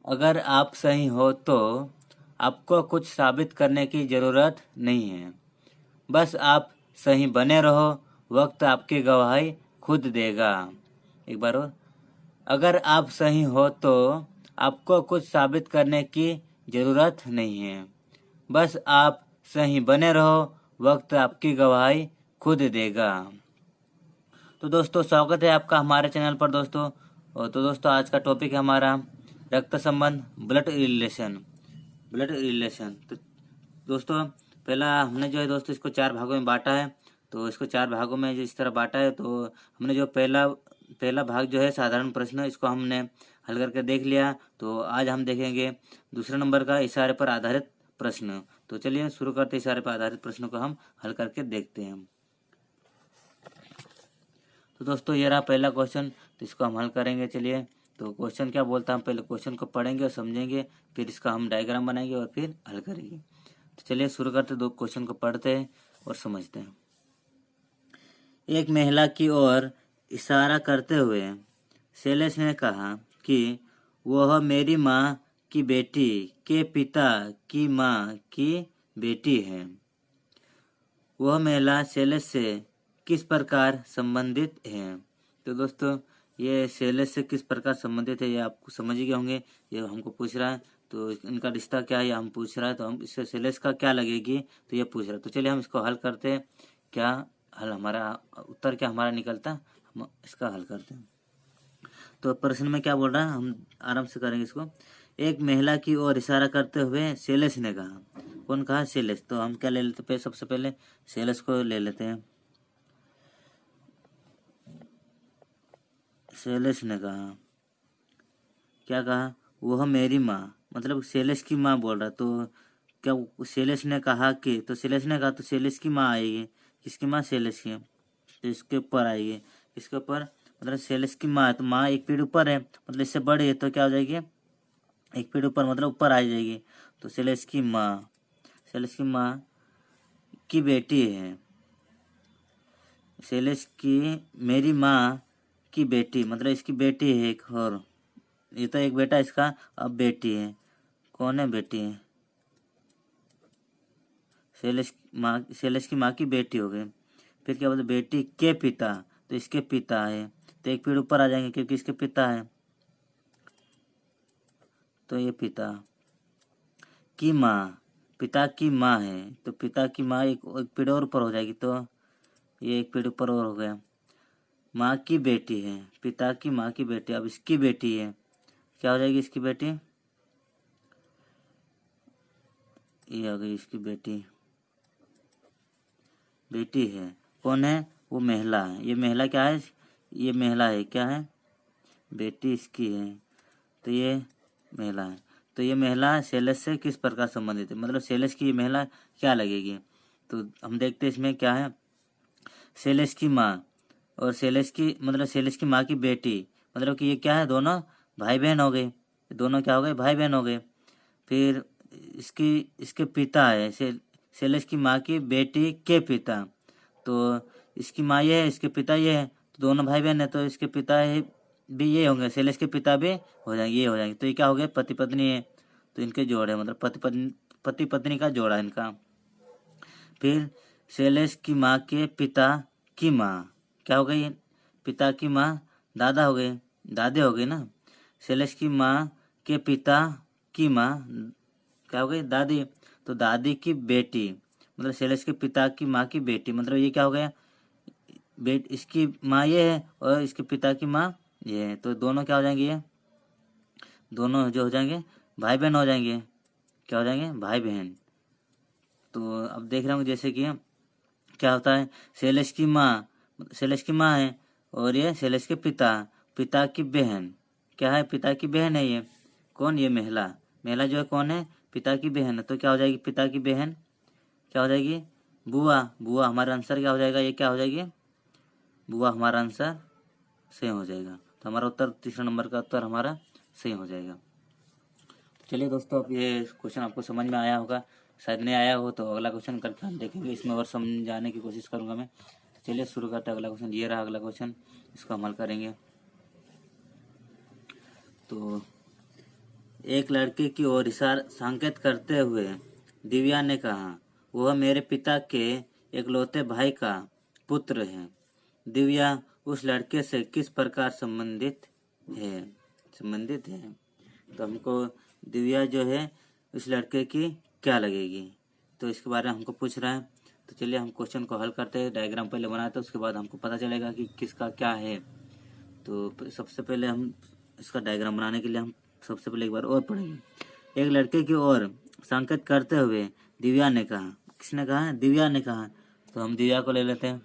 अगर आप सही हो तो आपको कुछ साबित करने की ज़रूरत नहीं है। बस आप सही बने रहो, वक्त आपकी गवाही खुद देगा। एक बार और। अगर आप सही हो तो आपको कुछ साबित करने की ज़रूरत नहीं है। बस आप सही बने रहो, वक्त आपकी गवाही खुद देगा। तो दोस्तों, स्वागत है आपका हमारे चैनल पर दोस्तों। तो दोस्तों, आज का टॉपिक है हमारा रक्त संबंध, ब्लड रिलेशन। तो दोस्तों, पहला हमने जो है दोस्तों इसको 4 भागों में बांटा है। तो इसको 4 भागों में जो इस तरह बांटा है, तो हमने जो पहला भाग जो है साधारण प्रश्न, इसको हमने हल करके देख लिया। तो आज हम देखेंगे दूसरे नंबर का इशारे पर आधारित प्रश्न। तो चलिए शुरू करते हैं। इशारे पर आधारित प्रश्नों को हम हल करके देखते हैं। तो दोस्तों, ये रहा पहला क्वेश्चन, तो इसको हम हल करेंगे। चलिए, तो क्वेश्चन क्या बोलता है, हम पहले क्वेश्चन को पढ़ेंगे और समझेंगे, फिर इसका हम डायग्राम बनाएंगे और फिर हल करेंगे। तो चलिए शुरू करते, दो क्वेश्चन को पढ़ते हैं और समझते हैं। एक महिला की ओर इशारा करते हुए शैलेश ने कहा कि वह मेरी माँ की बेटी के पिता की माँ की बेटी है। वह महिला शैलेश से किस प्रकार संबंधित है? तो दोस्तों, ये शैलेश से किस प्रकार संबंधित है ये आपको समझ ही गए होंगे। ये हमको पूछ रहा है, तो इनका रिश्ता क्या है ये हम पूछ रहा है, तो हम इससे शैलेश का क्या लगेगी, तो ये पूछ रहा है। तो चलिए हम इसको हल करते हैं। क्या हल हमारा उत्तर क्या हमारा निकलता, हम इसका हल करते हैं। तो प्रश्न में क्या बोल रहा है, हम आराम से करेंगे इसको। एक महिला की ओर इशारा करते हुए शैलेश ने कहा। कौन कहा? शैलेश। तो हम क्या ले लेते हैं, सबसे पहले शैलेश को ले लेते हैं। शैलेश ने कहा, क्या कहा? वह मेरी माँ, मतलब शैलेश की माँ बोल रहा। तो क्या शैलेश ने कहा कि, तो शैलेश ने कहा तो शैलेश की माँ आएगी। किसकी माँ? शैलेश की। तो इसके ऊपर आएगी, इसके ऊपर मतलब शैलेश की माँ। तो माँ एक पीढ़ी ऊपर है, मतलब इससे बड़ी है, तो क्या हो जाएगी? एक पीढ़ी ऊपर, मतलब ऊपर आ जाएगी। तो शैलेश की माँ की बेटी है। शैलेश की मेरी माँ की बेटी, मतलब इसकी बेटी है एक और। ये तो एक बेटा इसका, अब बेटी है। कौन है बेटी? है शैलेश की माँ की बेटी हो गई। फिर क्या बोलते? बेटी के पिता, तो इसके पिता है, तो एक पीढ़ी ऊपर आ जाएंगे क्योंकि इसके पिता है। तो ये पिता की माँ, पिता की माँ है, तो पिता की माँ एक पीढ़ी और ऊपर हो जाएगी। तो ये एक पीढ़ी ऊपर और हो गया। माँ की बेटी है, पिता की माँ की बेटी, अब इसकी बेटी है, क्या हो जाएगी? इसकी बेटी, ये आ गई इसकी बेटी है। कौन है? वो महिला है। ये महिला क्या है? ये महिला है, क्या है? बेटी इसकी है, तो ये महिला है। तो ये महिला शैलेश से किस प्रकार संबंधित है, मतलब शैलेश की ये महिला क्या लगेगी? तो हम देखते हैं इसमें क्या है। शैलेश की माँ और शैलेश की माँ की बेटी, मतलब कि ये क्या है? दोनों भाई बहन हो गए। दोनों क्या हो गए? भाई बहन हो गए। फिर इसके पिता है, शैलेश की माँ की बेटी के पिता। तो इसकी माँ ये है, इसके पिता ये है, तो दोनों भाई बहन है, तो इसके पिता है भी ये होंगे, शैलेश के पिता भी हो जाएंगे, ये हो जाएंगे। तो ये क्या हो गया? पति पत्नी है, तो इनके जोड़ है, मतलब पति पत्नी का जोड़ा इनका। फिर शैलेश की माँ के पिता की माँ क्या हो गई? पिता की माँ दादा हो गए, दादे हो गए ना। शैलेश की माँ के पिता की माँ क्या हो गई? दादी। तो दादी की बेटी, मतलब शैलेश के पिता की माँ की बेटी, मतलब ये क्या हो गया? इसकी माँ ये है और इसके पिता की माँ ये है, तो दोनों क्या हो जाएंगे? ये दोनों जो हो जाएंगे भाई बहन हो जाएंगे। क्या हो जाएंगे? भाई बहन। तो अब देख रहे होंगे जैसे कि क्या होता है, शैलेश की माँ है और ये शैलेश के पिता की बहन, क्या है? पिता की बहन है ये। कौन? ये महिला जो है कौन है? पिता की बहन है। तो क्या हो जाएगी? पिता की बहन क्या हो जाएगी? बुआ हमारा आंसर क्या हो जाएगा? ये क्या हो जाएगी? बुआ हमारा आंसर सही हो जाएगा। तो हमारा उत्तर, तीसरा नंबर का उत्तर हमारा सही हो जाएगा। चलिए दोस्तों, अब ये क्वेश्चन आपको समझ में आया होगा। शायद नहीं आया हो तो अगला क्वेश्चन करके हम देखेंगे, इसमें और समझाने की कोशिश करूंगा मैं। चलिए शुरू करते हैं। अगला क्वेश्चन ये रहा। अगला क्वेश्चन, इसको हम हल करेंगे। तो एक लड़के की ओर इशारा संकेत करते हुए दिव्या ने कहा, वह मेरे पिता के एकलौते भाई का पुत्र है। दिव्या उस लड़के से किस प्रकार संबंधित है? तो हमको दिव्या जो है उस लड़के की क्या लगेगी, तो इसके बारे में हमको पूछ रहा है। तो चलिए हम क्वेश्चन को हल करते हैं, डायग्राम पहले बनाते हैं, उसके बाद हमको पता चलेगा कि किसका क्या है। तो सबसे पहले हम इसका डायग्राम बनाने के लिए हम सबसे पहले एक बार और पढ़ेंगे। एक लड़के की ओर संकेत करते हुए दिव्या ने कहा, किसने कहा? दिव्या ने कहा। तो हम दिव्या को ले लेते हैं।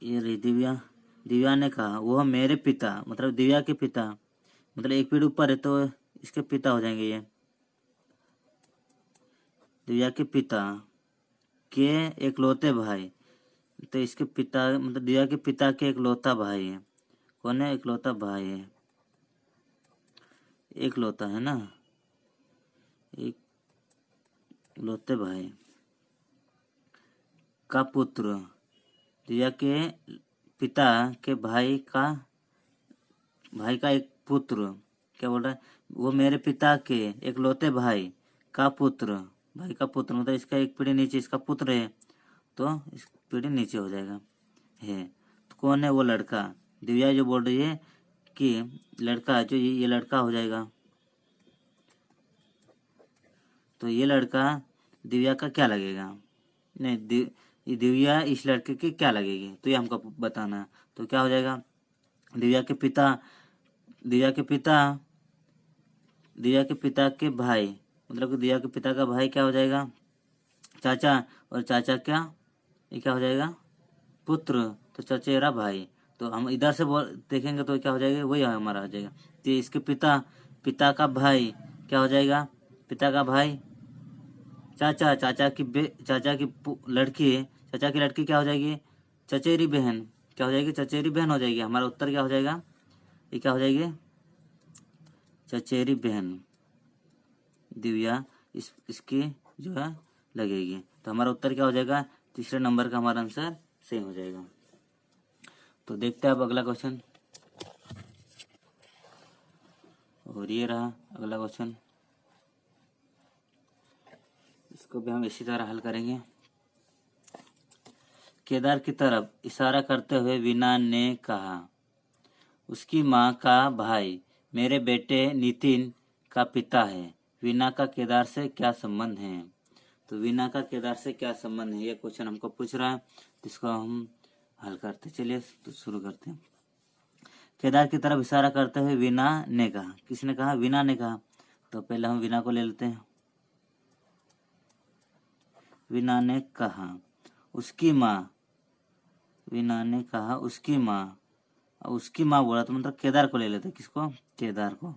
ये रही दिव्या। दिव्या ने कहा, वह मेरे पिता, मतलब दिव्या के पिता, मतलब एक पीढ़ी ऊपर है तो इसके पिता हो जाएंगे ये। दिव्या के पिता के एकलौते भाई, तो इसके पिता मतलब दिव्या के पिता के एकलौता भाई है। कौन है? एकलौता भाई है, एकलौता है ना, एकलौते भाई का पुत्र, दिव्या के पिता के भाई का एक पुत्र, क्या बोल रहा है? वो मेरे पिता के एकलौते भाई का पुत्र, भाई का पुत्र मतलब इसका एक पीढ़ी नीचे इसका पुत्र है, तो इस पीढ़ी नीचे हो जाएगा है। तो कौन है वो लड़का? दिव्या जो बोल रही है कि लड़का जो ये लड़का हो जाएगा। तो ये लड़का दिव्या का क्या लगेगा? नहीं, दिव्या इस लड़के की क्या लगेगी, तो ये हमको बताना। तो क्या हो जाएगा? दिव्या के पिता के भाई, मतलब दिव्या के पिता का भाई क्या हो जाएगा? चाचा। और चाचा क्या? ये क्या हो जाएगा? पुत्र। तो चचेरा भाई। तो हम इधर से देखेंगे तो क्या हो जाएगा? वही हमारा आ जाएगा। तो इसके पिता का भाई क्या हो जाएगा? पिता का भाई चाचा। चाचा की लड़की, चाचा की लड़की क्या हो जाएगी? चचेरी बहन। क्या हो जाएगी? चचेरी बहन हो जाएगी। हमारा उत्तर क्या हो जाएगा? ये क्या हो जाएगी? चचेरी बहन दिव्या इसकी जो है लगेगी। तो हमारा उत्तर क्या हो जाएगा? तीसरे नंबर का हमारा आंसर सही हो जाएगा। तो देखते हैं अब अगला क्वेश्चन, और ये रहा अगला क्वेश्चन। इसको भी हम इसी तरह हल करेंगे। केदार की तरफ इशारा करते हुए वीना ने कहा, उसकी माँ का भाई मेरे बेटे नितिन का पिता है। वीना का केदार से क्या संबंध है? तो वीना का केदार से क्या संबंध है, ये क्वेश्चन हमको पूछ रहा है, तो इसको हम हल करते। चलिए तो शुरू करते हैं। केदार की तरफ इशारा करते हुए वीना ने कहा, किसने कहा? वीना ने कहा। तो पहले हम वीना को ले लेते हैं। वीना ने कहा उसकी माँ, वीना ने कहा उसकी माँ, उसकी माँ बोला तो मतलब केदार को ले लेते हैं। किसको? केदार को।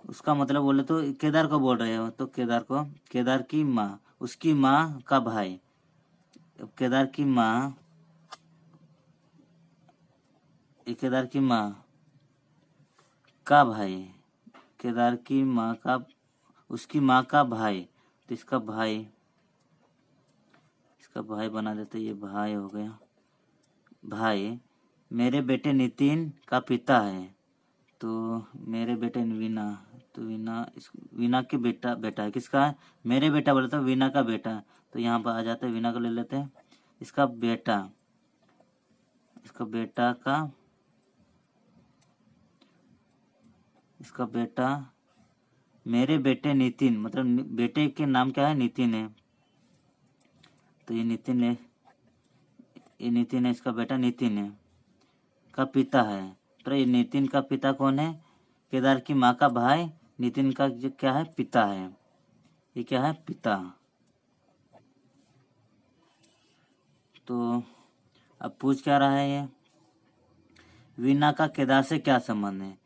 उसका मतलब बोले तो केदार को बोल रहे हो, तो केदार को, केदार की माँ, उसकी माँ का भाई, केदार की माँ, केदार की माँ का भाई, केदार की माँ का, उसकी माँ का भाई, तो इसका भाई बना देते, ये भाई हो गया। भाई मेरे बेटे नितिन का पिता है। तो मेरे बेटे वीना, तो वीना के बेटा है। किसका है? मेरे बेटा बोले तो वीना का बेटा। तो यहाँ पर आ जाता है, वीना को ले लेते हैं। इसका बेटा मेरे बेटे नितिन, मतलब बेटे के नाम क्या है? नितिन है। तो ये नितिन है, इसका बेटा नितिन है का पिता है। तो ये नितिन का पिता कौन है? केदार की माँ का भाई नितिन का जो क्या है? पिता है। ये क्या है? पिता। तो अब पूछ क्या रहा है ये? वीना का केदार से क्या संबंध है?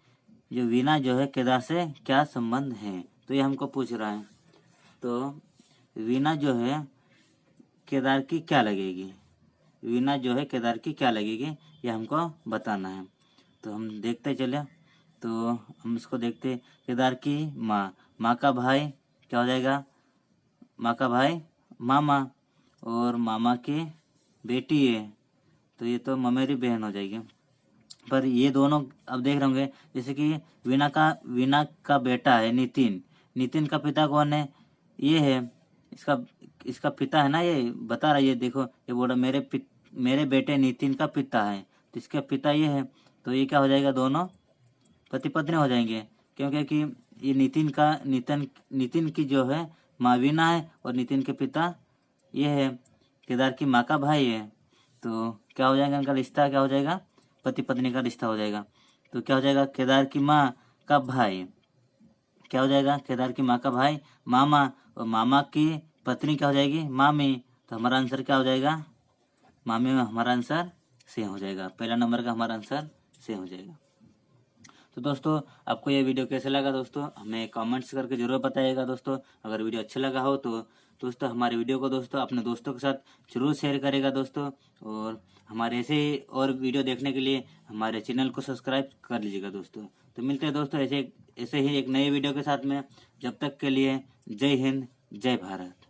जो वीना जो है केदार से क्या संबंध है, तो ये हमको पूछ रहा है। तो वीना जो है केदार की क्या लगेगी? वीना जो है केदार की क्या लगेगी, ये हमको बताना है। तो हम देखते चले। तो हम इसको देखते। केदार की माँ का भाई क्या हो जाएगा? माँ का भाई मामा, और मामा की बेटी है, तो ये तो ममेरी बहन हो जाएगी। पर ये दोनों अब देख रहे होंगे, जैसे कि वीना का बेटा है नितिन। नितिन का पिता कौन है? ये है इसका पिता है ना, ये बता रहा है। ये देखो, ये बोल रहा मेरे बेटे नितिन का पिता है, तो इसका पिता ये है। तो ये क्या हो जाएगा, दोनों पति पत्नी हो जाएंगे, क्योंकि कि ये नितिन की जो है माँ वीना है, और नितिन के पिता ये है, केदार की माँ का भाई है। तो क्या हो जाएगा, इनका रिश्ता क्या हो जाएगा, पति पत्नी का रिश्ता हो जाएगा। तो क्या हो जाएगा, केदार की माँ का भाई, क्या हो जाएगा, केदार की माँ का भाई मामा, और मामा की पत्नी क्या हो जाएगी, मामी। तो हमारा आंसर क्या हो जाएगा, मामी में हमारा आंसर से हो जाएगा। पहला नंबर का हमारा आंसर से हो जाएगा। तो दोस्तों, आपको ये वीडियो कैसे लगा दोस्तों, हमें कमेंट्स करके जरूर बताइएगा दोस्तों। अगर वीडियो अच्छा लगा हो तो दोस्तों हमारे वीडियो को दोस्तों अपने दोस्तों के साथ जरूर शेयर करेगा दोस्तों। और हमारे ऐसे ही और वीडियो देखने के लिए हमारे चैनल को सब्सक्राइब कर लीजिएगा दोस्तों। तो मिलते हैं दोस्तों ऐसे ही एक नए वीडियो के साथ में। जब तक के लिए जय हिंद, जय भारत।